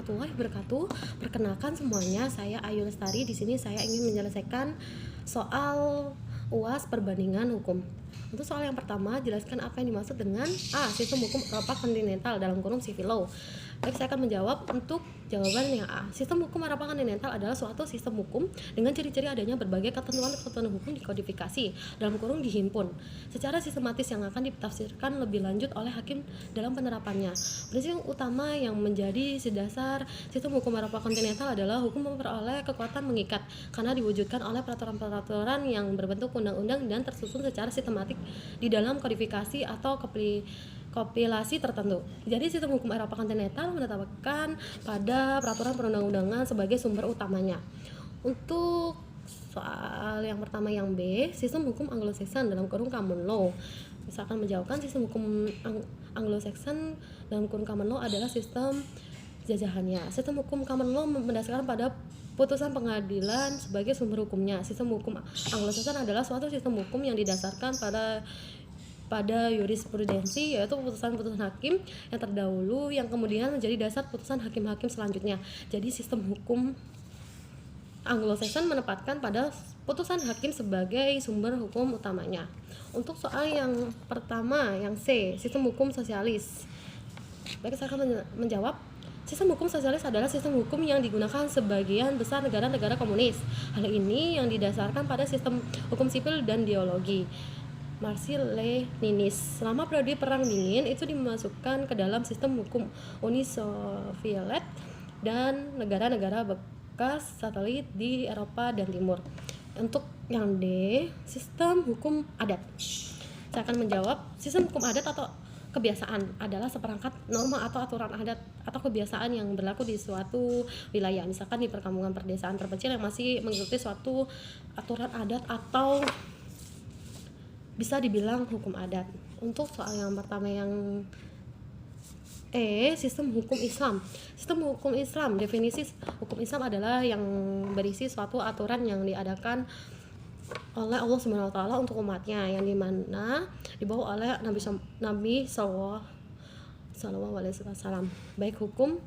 warahmatullahi wabarakatuh. Perkenalkan semuanya, saya Ayu Lestari. Di sini saya ingin menyelesaikan soal UAS perbandingan hukum. Untuk soal yang pertama, jelaskan apa yang dimaksud dengan sistem hukum Eropa kontinental dalam kurung civil law. Baik, saya akan menjawab untuk jawaban yang A. Sistem hukum Eropa kontinental adalah suatu sistem hukum dengan ciri-ciri adanya berbagai ketentuan hukum dikodifikasi dalam kurung dihimpun secara sistematis yang akan ditafsirkan lebih lanjut oleh hakim dalam penerapannya. Prinsip utama yang menjadi dasar sistem hukum Eropa kontinental adalah hukum memperoleh kekuatan mengikat karena diwujudkan oleh peraturan-peraturan yang berbentuk undang-undang dan tersusun secara sistematik di dalam kodifikasi atau kompilasi tertentu. Jadi sistem hukum Eropa kontinental menetapkan pada peraturan perundang-undangan sebagai sumber utamanya. Untuk soal yang pertama yang B, sistem hukum Anglo-Saxon dalam kurung common law. Misalkan menjawabkan sistem hukum Anglo-Saxon dalam kurung common law adalah sistem jajahannya. Sistem hukum common law mendasarkan pada putusan pengadilan sebagai sumber hukumnya. Sistem hukum Anglo-Saxon adalah suatu sistem hukum yang didasarkan pada jurisprudensi, yaitu putusan-putusan hakim yang terdahulu yang kemudian menjadi dasar putusan hakim-hakim selanjutnya. Jadi sistem hukum Anglo-Saxon menempatkan pada putusan hakim sebagai sumber hukum utamanya. Untuk soal yang pertama, yang C, sistem hukum sosialis. Baik, saya akan menjawab. Sistem hukum sosialis adalah sistem hukum yang digunakan sebagian besar negara-negara komunis. Hal ini yang didasarkan pada sistem hukum sipil dan ideologi Marxist-Leninis. Selama periode Perang Dingin itu dimasukkan ke dalam sistem hukum Uni Soviet dan negara-negara bekas satelit di Eropa dan Timur. Untuk yang D, sistem hukum adat. Saya akan menjawab, sistem hukum adat atau kebiasaan adalah seperangkat norma atau aturan adat atau kebiasaan yang berlaku di suatu wilayah. Misalkan di perkampungan perdesaan terpencil yang masih mengikuti suatu aturan adat atau bisa dibilang hukum adat. Untuk soal yang pertama yang E, sistem hukum Islam. Sistem hukum Islam, definisi hukum Islam adalah yang berisi suatu aturan yang diadakan oleh Allah Subhanahu wa taala untuk umatnya, yang dimana dibawa oleh Nabi sallallahu alaihi wasallam, baik hukum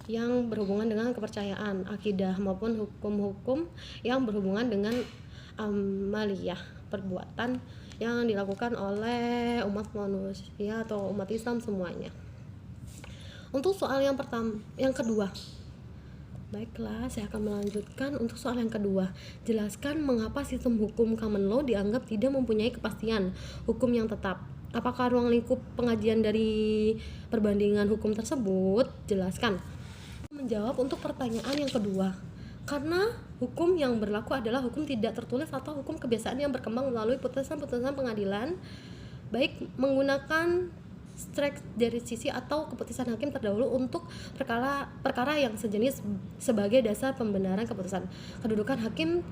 yang berhubungan dengan kepercayaan, akidah maupun hukum-hukum yang berhubungan dengan amaliyah, perbuatan yang dilakukan oleh umat manusia atau umat Islam semuanya. Untuk soal yang kedua. Baiklah, saya akan melanjutkan untuk soal yang kedua. Jelaskan mengapa sistem hukum common law dianggap tidak mempunyai kepastian hukum yang tetap. Apakah ruang lingkup pengajian dari perbandingan hukum tersebut? Jelaskan. Menjawab untuk pertanyaan yang kedua. Karena hukum yang berlaku adalah hukum tidak tertulis atau hukum kebiasaan yang berkembang melalui putusan-putusan pengadilan, baik menggunakan strike dari sisi atau keputusan hakim terdahulu untuk perkara yang sejenis sebagai dasar pembenaran keputusan. Kedudukan hakim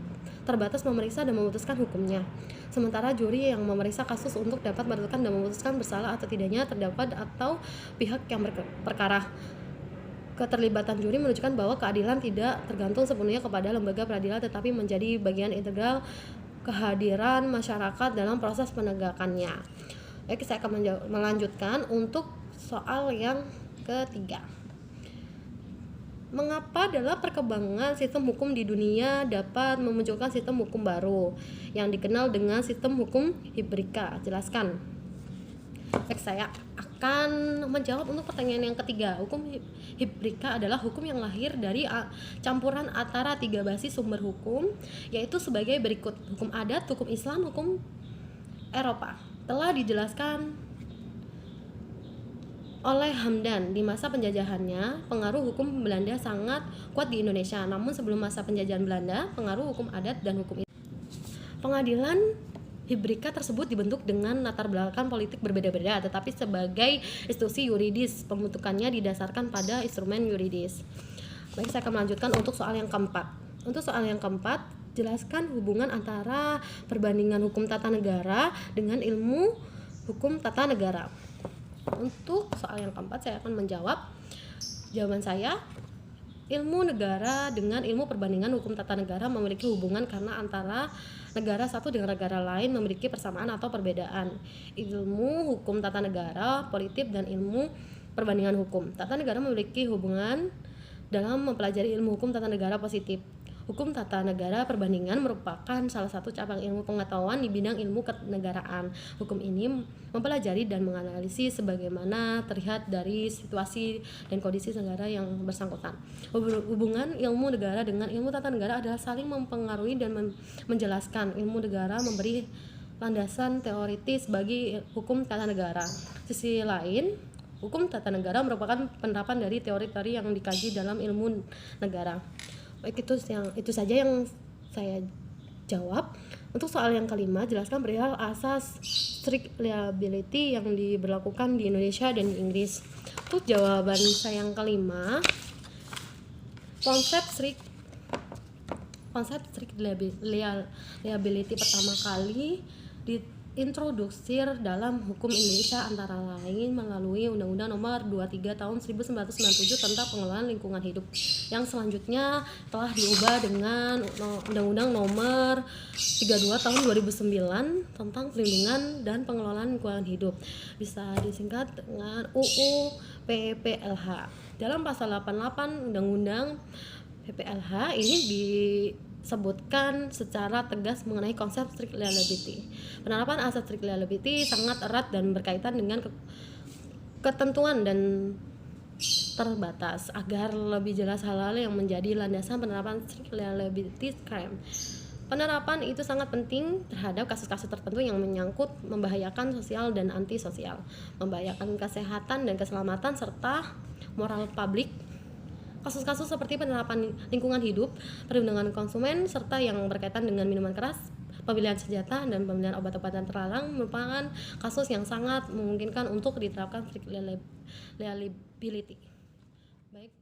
terbatas memeriksa dan memutuskan hukumnya, sementara juri yang memeriksa kasus untuk dapat menentukan dan memutuskan bersalah atau tidaknya terdakwa atau pihak yang berperkara. Keterlibatan juri menunjukkan bahwa keadilan tidak tergantung sepenuhnya kepada lembaga peradilan, tetapi menjadi bagian integral kehadiran masyarakat dalam proses penegakannya. Baik, saya akan melanjutkan untuk soal yang ketiga. Mengapa dalam perkembangan sistem hukum di dunia dapat memunculkan sistem hukum baru yang dikenal dengan sistem hukum hibrika? Jelaskan. Baik, saya akan menjawab untuk pertanyaan yang ketiga. Hukum hibrika adalah hukum yang lahir dari campuran antara tiga basis sumber hukum, yaitu sebagai berikut: hukum adat, hukum Islam, hukum Eropa. Telah dijelaskan oleh Hamdan, di masa penjajahannya, pengaruh hukum Belanda sangat kuat di Indonesia. Namun sebelum masa penjajahan Belanda, pengaruh hukum adat dan hukum Islam. Pengadilan hibrika tersebut dibentuk dengan latar belakang politik berbeda-beda, tetapi sebagai institusi yuridis, pembentukannya didasarkan pada instrumen yuridis. Baik, saya akan melanjutkan untuk soal yang keempat. Untuk soal yang keempat, jelaskan hubungan antara perbandingan hukum tata negara dengan ilmu hukum tata negara. Untuk soal yang keempat, saya akan menjawab. Jawaban saya, ilmu negara dengan ilmu perbandingan hukum tata negara memiliki hubungan karena antara negara satu dengan negara lain memiliki persamaan atau perbedaan. Ilmu hukum tata negara, politik, dan ilmu perbandingan hukum tata negara memiliki hubungan dalam mempelajari ilmu hukum tata negara positif. Hukum tata negara perbandingan merupakan salah satu cabang ilmu pengetahuan di bidang ilmu kenegaraan. Hukum ini mempelajari dan menganalisis sebagaimana terlihat dari situasi dan kondisi negara yang bersangkutan. Hubungan ilmu negara dengan ilmu tata negara adalah saling mempengaruhi dan menjelaskan. Ilmu negara memberi landasan teoritis bagi hukum tata negara. Sisi lain, hukum tata negara merupakan penerapan dari teori-teori yang dikaji dalam ilmu negara. Baik, itu saja yang saya jawab. Untuk soal yang kelima, jelaskan perihal asas strict liability yang diberlakukan di Indonesia dan di Inggris. Untuk jawaban saya yang kelima, konsep strict liability pertama kali diintrodusir dalam hukum Indonesia antara lain melalui Undang-Undang Nomor 23 Tahun 1997 tentang pengelolaan lingkungan hidup, yang selanjutnya telah diubah dengan Undang-Undang Nomor 32 Tahun 2009 tentang perlindungan dan pengelolaan lingkungan hidup, bisa disingkat dengan UU PPLH. Dalam pasal 88 Undang-Undang PPLH ini disebutkan secara tegas mengenai konsep strict liability. Penerapan asas strict liability sangat erat dan berkaitan dengan ketentuan dan terbatas. Agar lebih jelas hal-hal yang menjadi landasan penerapan strict liability crime. Penerapan itu sangat penting terhadap kasus-kasus tertentu yang menyangkut membahayakan sosial dan antisosial, membahayakan kesehatan dan keselamatan serta moral publik. Kasus-kasus seperti penerapan lingkungan hidup, perlindungan konsumen, serta yang berkaitan dengan minuman keras, pembelian senjata, dan pembelian obat-obatan terlarang merupakan kasus yang sangat memungkinkan untuk diterapkan strict liability. Baik.